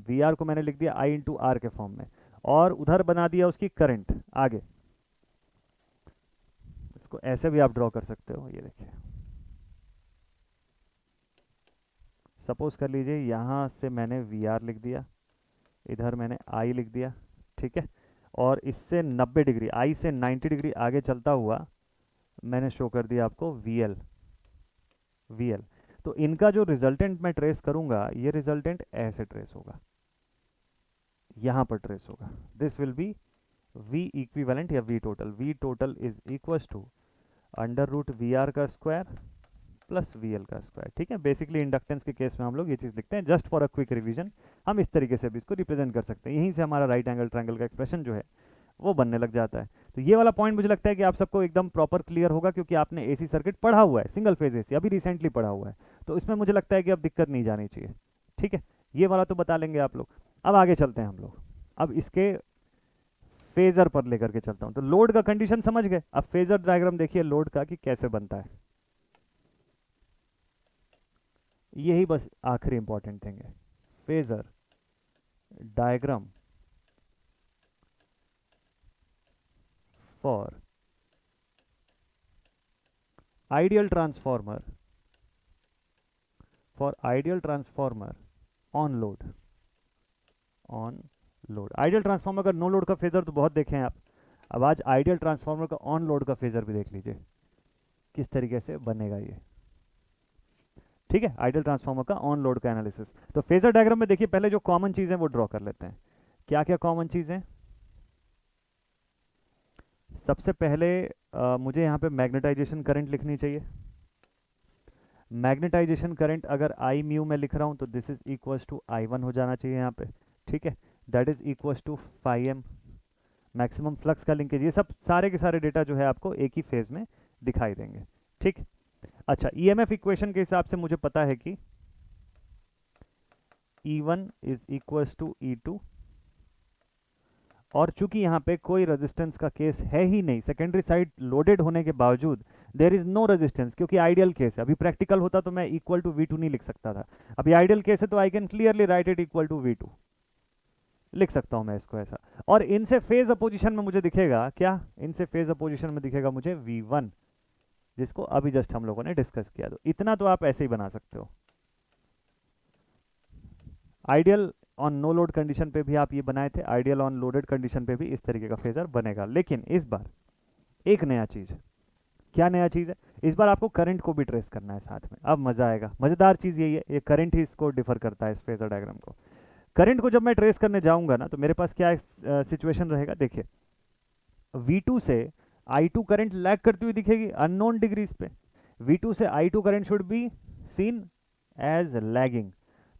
Speaker 1: VR को मैंने लिख दिया I इंटू आर के फॉर्म में, और उधर बना दिया उसकी करंट आगे। इसको ऐसे भी आप ड्रॉ कर सकते हो, ये देखिए, सपोज कर लीजिए यहाँ से मैंने VR लिख दिया, इधर मैंने I लिख दिया, ठीक है, और इससे 90 डिग्री, I से 90 डिग्री आगे चलता हुआ मैंने शो कर दिया आपको VL। तो इनका जो रिजल्टेंट मैं ट्रेस करूंगा, ये रिजल्टेंट ऐसे ट्रेस होगा, यहाँ पर ट्रेस होगा, this will be V equivalent या V total. V total is equal to under root VR का स्क्वायर प्लस VL का स्क्वायर। ठीक है, बेसिकली इंडक्टेंस के केस में हम लोग ये चीज़ लिखते हैं, just for a quick revision हम इस तरीके से भी इसको रिप्रेजेंट कर सकते हैं, यहीं से हमारा राइट एंगल ट्रायंगल का एक्सप्रेशन जो है वो बनने लग जाता है। तो ये वाला पॉइंट मुझे लगता है कि आप सबको एकदम प्रॉपर क्लियर होगा, क्योंकि आपने एसी सर्किट पढ़ा हुआ है, सिंगल फेज एसी अभी रिसेंटली पढ़ा हुआ है, तो इसमें मुझे लगता है कि अब दिक्कत नहीं जानी चाहिए। ठीक है, ये वाला तो बता लेंगे आप लोग। अब आगे चलते हैं हम लोग, अब इसके फेजर पर लेकर के चलता हूं। तो लोड का कंडीशन समझ गए, अब फेजर डायग्राम देखिए लोड का कि कैसे बनता है, यही बस आखिरी इंपॉर्टेंट थिंग है, phasor diagram for ideal transformer, on load, ideal transformer का नो लोड का फेजर तो बहुत देखे हैं आप, अब आज आइडियल ट्रांसफार्मर का ऑन लोड का फेजर भी देख लीजिए किस तरीके से बनेगा ये। ठीक है, आइडियल ट्रांसफार्मर का ऑन लोड का एनालिसिस। तो फेजर डायग्राम में देखिए पहले जो कॉमन चीज़ है वो ड्रॉ कर लेते हैं। क्या क्या कॉमन चीज़ है? सबसे पहले मुझे यहाँ पे मैग्नेटाइजेशन करंट लिखनी चाहिए। मैग्नेटाइजेशन करंट अगर आई म्यू में लिख रहा हूँ तो this is equals to I1 हो जाना चाहिए यहाँ पे। ठीक है, that is equals to φm, maximum flux का लिंकेज। ये सब सारे के सारे डेटा जो है आपको एक ही फेज में दिखाई देंगे। ठीक, अच्छा, ईएमएफ इक्वेशन के हिसाब से मुझे पता है कि E1 is equals to E2, और चूंकि यहाँ पे कोई रेजिस्टेंस का केस है ही नहीं, सेकेंडरी साइड लोडेड होने के बावजूद देर इज नो रेजिस्टेंस, क्योंकि आइडियल केस है। अभी प्रैक्टिकल होता तो मैं इक्वल टू V2 नहीं लिख सकता था, अभी आइडियल केस है तो I can clearly write it equal to V2 लिख सकता हूं मैं इसको ऐसा। और इनसे फेज अपोजिशन में मुझे दिखेगा क्या? इनसे फेज अपोजिशन में दिखेगा मुझे V1, जिसको अभी जस्ट हम लोगों ने डिस्कस किया। तो इतना तो आप ऐसे ही बना सकते हो। Ideal on no load condition पे भी आप ये बनाए थे, आइडियल ऑन लोडेड कंडीशन पे भी इस तरीके का फेजर बनेगा। लेकिन इस बार एक नया चीज है। क्या नया चीज है? इस बार आपको करंट को भी ट्रेस करना है साथ में। अब मजा आएगा, मजेदार चीज यही है, ये करंट ही इसको डिफर करता है इस फेजर डायग्राम को। करंट को जब मैं ट्रेस करने जाऊंगा ना तो मेरे पास क्या सिचुएशन रहेगा, देखिए V2 से I2 करंट लैग करती हुई दिखेगी अननोन डिग्रीज पे। V2 से I2 current should be seen as lagging.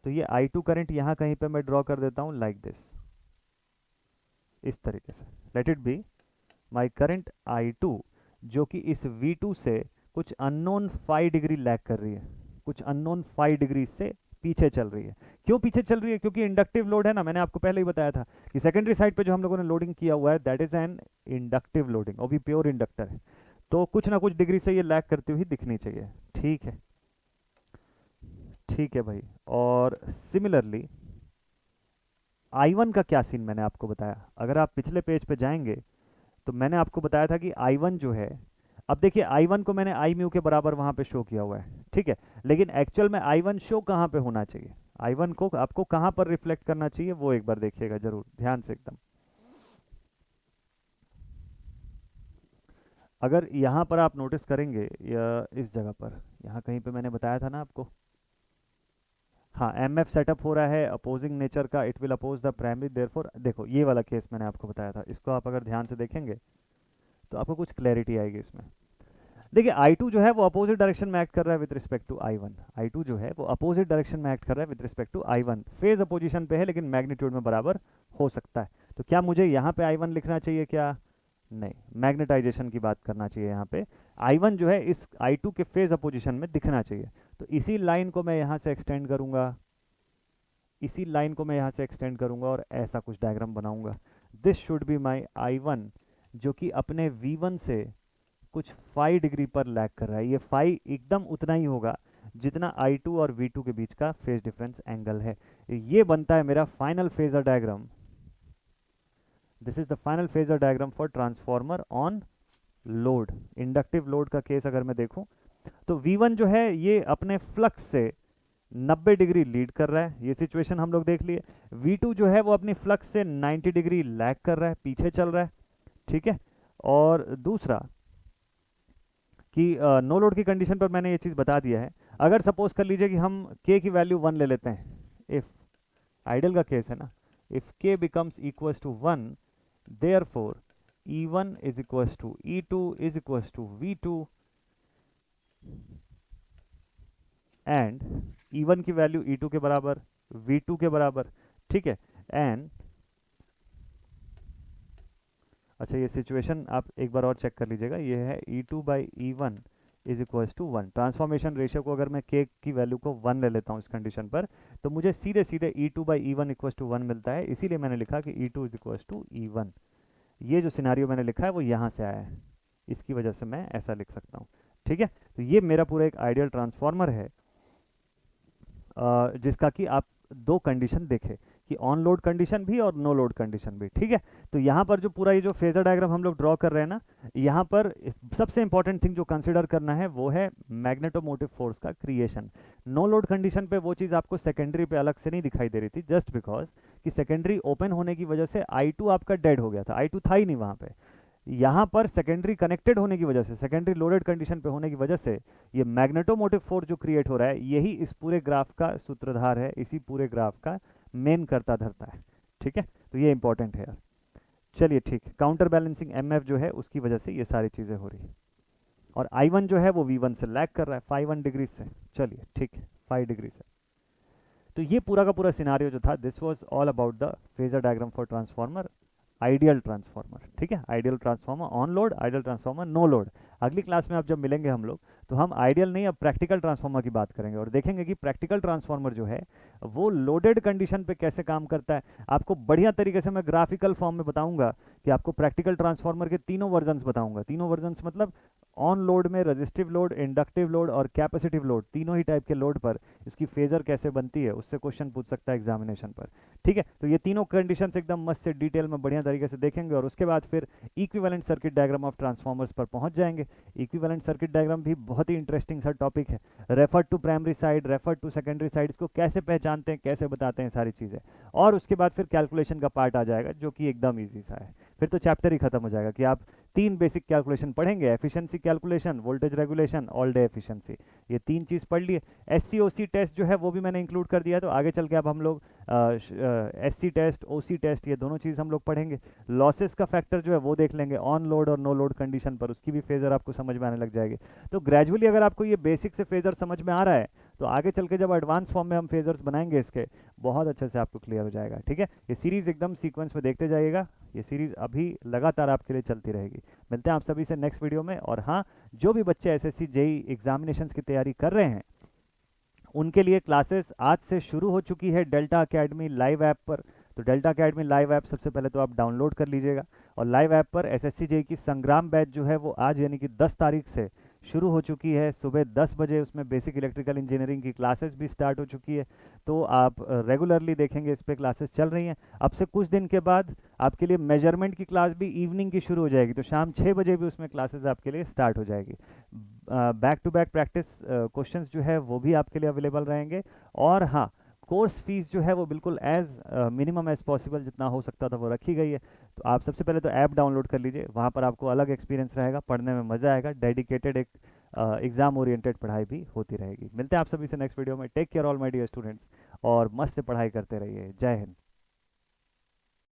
Speaker 1: तो ये I2 करंट यहाँ कहीं पे मैं ड्रॉ कर देता हूँ लाइक दिस, इस तरीके से। Let it be my current I2 जो कि इस V2 से कुछ अननोन 5 डिग्री लैग कर रही है, कुछ अननोन 5 डिग्री से पीछे चल रही है। क्यों पीछे चल रही है? क्योंकि इंडक्टिव लोड है ना, मैंने आपको पहले ही बताया था कि सेकेंडरी साइड पे जो हम लोगों ने लोडिंग किया हुआ है that is an inductive loading, वो भी प्योर इंडक्टर है। तो कुछ ना कुछ डिग्री से ये लैग करती हुई दिखनी चाहिए। ठीक है, ठीक है भाई। और सिमिलरली I1 का क्या सीन मैंने आपको बताया, अगर आप पिछले पेज पे जाएंगे तो मैंने आपको बताया था कि I1 जो है, अब देखिए I1 को मैंने I म्यू के बराबर वहां पे शो किया हुआ है, ठीक है, लेकिन एक्चुअल में I1 शो कहाँ पे होना चाहिए, I1 को आपको कहाँ पर रिफ्लेक्ट करना चाहिए, वो एक बार देखिएगा जरूर ध्यान से एकदम। अगर यहाँ पर आप नोटिस करेंगे या इस जगह पर, यहाँ कहीं पे मैंने बताया था ना आपको, हाँ एम एफ सेटअप हो रहा है अपोजिंग नेचर का, it will oppose the primary, therefore देखो ये वाला केस मैंने आपको बताया था, इसको आप अगर ध्यान से देखेंगे तो आपको कुछ क्लैरिटी आएगी इसमें। देखिए I2 जो है वो अपोजिट डायरेक्शन में एक्ट कर रहा है with respect to I1, I2 जो है वो अपोजिट डायरेक्शन में एक्ट कर रहा है with respect to I1, phase opposition पे है लेकिन मैग्नीट्यूड में बराबर हो सकता है। तो क्या मुझे यहाँ पे I1 लिखना चाहिए क्या? नहीं, मैग्नेटाइजेशन की बात करना चाहिए यहाँ पे। I1 जो है इस I2 के फेज अपोजिशन में दिखना चाहिए। तो इसी लाइन को मैं यहाँ से एक्सटेंड करूँगा, इसी लाइन को मैं यहाँ से एक्सटेंड करूँगा और ऐसा कुछ डायग्राम बनाऊँगा। This should be my I1 जो कि अपने V1 से कुछ 5 डिग्री पर लैग कर रहा है। ये 5 एकदम उतना ही होगा जितना I2 और V2 के बीच का फेज डिफरेंस एंगल है। ये बनता है मेरा final phasor diagram. This is the final phasor diagram for transformer on load. Inductive load का केस अगर मैं देखूं तो V1 जो है ये अपने फ्लक्स से 90 डिग्री लीड कर रहा है, ये सिचुएशन हम लोग देख लिए। V2 जो है वो अपनी फ्लक्स से 90 डिग्री लैग कर रहा है, पीछे चल रहा है, ठीक है। और दूसरा कि नो लोड की कंडीशन पर मैंने ये चीज़ बता दिया है। अगर सपोज कर लीजिए कि हम k की वैल्यू 1 ले लेते हैं, इफ आइडियल का केस है ना, if k becomes equals to 1 therefore E1 is equals to E2 is equals to V2 and E1 की वैल्यू E2 के बराबर, V2 के बराबर, ठीक है। एंड अच्छा ये सिचुएशन आप एक बार और चेक कर लीजिएगा, ये है E2 by E1 is equals to 1। Transformation ratio को अगर मैं k की वैल्यू को 1 ले लेता हूँ इस कंडीशन पर, तो मुझे सीधे सीधे E2 by E1 equals to 1 मिलता है। इसीलिए मैंने लिखा कि E2 is equals to E1। ये जो सिनारियो मैंने लिखा है वो यहाँ से आया है, इसकी वजह से मैं ऐसा लिख सकता हूँ, ठीक है। तो ये मेरा पूरा एक आइडियल ट्रांसफॉर्मर है जिसका कि आप दो कंडीशन देखे कि ऑन लोड कंडीशन भी और नो लोड कंडीशन भी, ठीक है। तो यहाँ पर जो पूरा ये जो फेजर डायग्राम हम लोग ड्रॉ कर रहे हैं ना, यहाँ पर सबसे इंपॉर्टेंट थिंग जो कंसिडर करना है वो है मैग्नेटोमोटिव फोर्स का क्रिएशन। नो लोड कंडीशन पे वो चीज़ आपको सेकेंडरी पे अलग से नहीं दिखाई दे रही थी, जस्ट बिकॉज कि सेकेंडरी ओपन होने की वजह से I2 आपका डेड हो गया था, I2 था ही नहीं वहाँ पे। यहाँ पर सेकेंडरी कनेक्टेड होने की वजह से, सेकेंडरी लोडेड कंडीशन पे होने की वजह से ये मैग्नेटोमोटिव फोर्स जो क्रिएट हो रहा है, यही इस पूरे ग्राफ का सूत्रधार है, इसी पूरे ग्राफ का मेन करता धरता है, ठीक है। तो ये इंपॉर्टेंट है यार। चलिए ठीक है, काउंटर बैलेंसिंग MF जो है उसकी वजह से ये सारी चीज़ें हो रही है। और I1 जो है वो V1 से लैग कर रहा है 5 डिग्री से, चलिए ठीक है 5 डिग्री से। तो ये पूरा का पूरा सिनारियो जो था, this was all about the phasor diagram for transformer, ideal transformer, ठीक है। Ideal transformer on load, ideal transformer no load. अगली क्लास में अब जब मिलेंगे हम लोग तो हम आइडियल नहीं, अब प्रैक्टिकल ट्रांसफॉर्मर की बात करेंगे और देखेंगे कि प्रैक्टिकल ट्रांसफॉर्मर जो है वो लोडेड कंडीशन पे कैसे काम करता है। आपको बढ़िया तरीके से मैं ग्राफिकल फॉर्म में बताऊंगा कि आपको प्रैक्टिकल ट्रांसफॉर्मर के तीनों वर्जन्स बताऊंगा। तीनों वर्जन्स मतलब ऑन लोड में रेजिस्टिव लोड, इंडक्टिव लोड और कैपेसिटिव लोड, तीनों ही टाइप के लोड पर इसकी फेजर कैसे बनती है, उससे क्वेश्चन पूछ सकता है एग्जामिनेशन पर, ठीक है। तो ये तीनों कंडीशंस एकदम मस्त से डिटेल में बढ़िया तरीके से देखेंगे और उसके बाद फिर equivalent circuit diagram of transformers पर पहुंच जाएंगे। इक्विवेलेंट सर्किट डायग्राम भी बहुत ही इंटरेस्टिंग सा टॉपिक है। Refer to primary side, refer to secondary side, इसको कैसे पहचानते हैं, कैसे बताते हैं, सारी चीज़ें। और उसके बाद फिर कैलकुलेशन का पार्ट आ जाएगा जो कि एकदम ईजी सा है। फिर तो चैप्टर ही खत्म हो जाएगा कि आप तीन बेसिक कैलकुलेशन पढ़ेंगे, efficiency calculation, voltage regulation, all day efficiency, ये तीन चीज़ पढ़ लिए। एससीओसी टेस्ट जो है वो भी मैंने इंक्लूड कर दिया है, तो आगे चल के अब हम लोग एससी टेस्ट, ओसी टेस्ट, ये दोनों चीज़ हम लोग पढ़ेंगे। लॉसेस का फैक्टर जो है वो देख लेंगे ऑन लोड और नो लोड कंडीशन पर, उसकी भी फेजर आपको समझ में आने लग जाएगी। तो ग्रेजुअली अगर आपको ये बेसिक से फेजर समझ में आ रहा है, तो आगे चल के जब एडवांस फॉर्म में हम फेजर्स बनाएंगे इसके, बहुत अच्छे से आपको क्लियर हो जाएगा। ठीक है, ये सीरीज़ एकदम सीक्वेंस में देखते जाइएगा, ये सीरीज़ अभी लगातार आपके लिए चलती रहेगी। मिलते हैं आप सभी से नेक्स्ट वीडियो में। और हाँ, जो भी बच्चे एसएससी जेई एग्जामिनेशंस की तैयारी कर रहे हैं, उनके लिए क्लासेस आज से शुरू हो चुकी है डेल्टा अकेडमी लाइव ऐप पर। तो डेल्टा अकेडमी लाइव ऐप सबसे पहले तो आप डाउनलोड कर लीजिएगा, और लाइव ऐप पर एसएससी जेई की संग्राम बैच जो है वो आज यानी कि 10 तारीख से शुरू हो चुकी है। सुबह 10 बजे उसमें बेसिक इलेक्ट्रिकल इंजीनियरिंग की क्लासेस भी स्टार्ट हो चुकी है, तो आप रेगुलरली देखेंगे इस पर क्लासेस चल रही हैं। अब से कुछ दिन के बाद आपके लिए मेजरमेंट की क्लास भी इवनिंग की शुरू हो जाएगी, तो शाम 6 बजे भी उसमें क्लासेस आपके लिए स्टार्ट हो जाएगी। Back to back practice questions जो है वो भी आपके लिए अवेलेबल रहेंगे। और हाँ, कोर्स फीस जो है वो बिल्कुल एज मिनिमम एज पॉसिबल जितना हो सकता था वो रखी गई है। तो आप सबसे पहले तो ऐप डाउनलोड कर लीजिए, वहाँ पर आपको अलग एक्सपीरियंस रहेगा, पढ़ने में मज़ा आएगा, डेडिकेटेड एक एग्ज़ाम ओरिएंटेड पढ़ाई भी होती रहेगी। मिलते हैं आप सभी से नेक्स्ट वीडियो में। Take care all my dear students, और मस्त से पढ़ाई करते रहिए। जय हिंद।